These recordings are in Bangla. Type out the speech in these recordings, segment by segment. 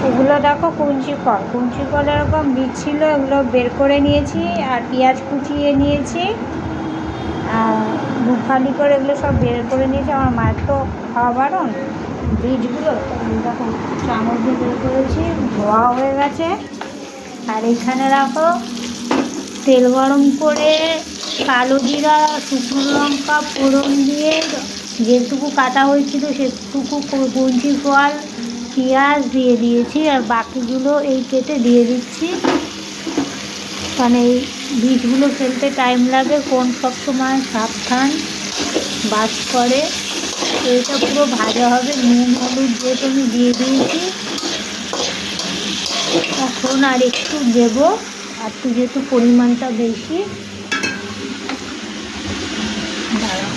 এগুলো দেখো কুঞ্চি ফল এরকম বীজ ছিল, এগুলো বের করে নিয়েছি আর পেঁয়াজ কুচিয়ে নিয়েছি আর মুখালি করে এগুলো সব বের করে নিয়েছি। আমার মায়ের তো খাওয়া বারণ, বীজগুলো দেখো চামচ দিয়ে বের করেছি, ধোয়া হয়ে গেছে। আর এখানে রাখো তেল গরম করে কালো জিরা শুকনো লঙ্কা ফোড়ন দিয়ে যেটুকু কাটা হয়েছিল সেটুকু কুঞ্চি ফল পেঁয়াজ দিয়ে দিয়েছি আর বাকিগুলো এই কেটে দিয়ে দিচ্ছি। মানে এই বীজগুলো ফেলতে টাইম লাগে, কোন সব সময় সাবধান বাজ করে। এইটা পুরো ভাজা হবে, নুন হলুদ যেহেতু আমি দিয়ে দিয়েছি। এখন আর একটু দেবো, আর একটু যেহেতু পরিমাণটা বেশি। দাঁড়াও,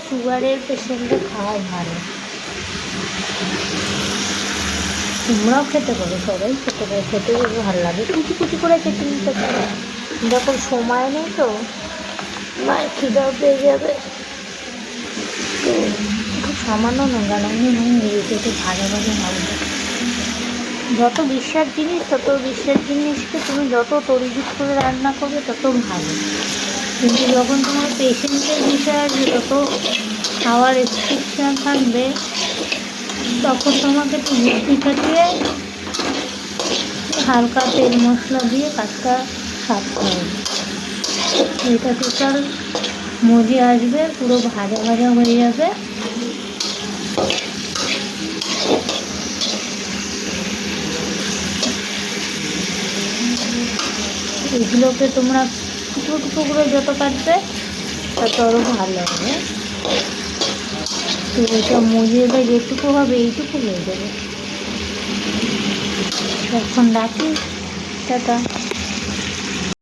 সুগারের পেশেন্টে খাওয়া ভালো, তোমরাও খেতে পারো, সবাই খেতে পারো, খেতে ভালো লাগে। কুচি কুচি করে কেটে নিতে পারো, যখন সময় নেই তো মায়ের খিদাও পেয়ে যাবে। তো একটু সামান্য নোংরানো নুন দিয়েছে, একটু ভাজা ভাজা হবে। যত বিশ্বাস জিনিস তত বিশ্বাস জিনিসকে তুমি যত তরিজুত করে রান্না করবে তত ভালো, কিন্তু যখন তোমার পেশেন্টের বিষয় আসবে তত খাওয়ার রেস্ট্রিকশান থাকবে, তখন তোমাকে একটু বুদ্ধি খাটিয়ে হালকা তেল মশলা দিয়ে কাজটা সারতে হবে। এটা টোটাল মজে আসবে, পুরো ভাজা ভাজা হয়ে যাবে। এগুলোকে তোমরা টুকরো টুকরো করে যত কাটবে তত আরও ভালো হবে। তো এটা মজে বা যেটুকু হবে এইটুকু হয়ে যাবে। এখন রাখি, টাটা।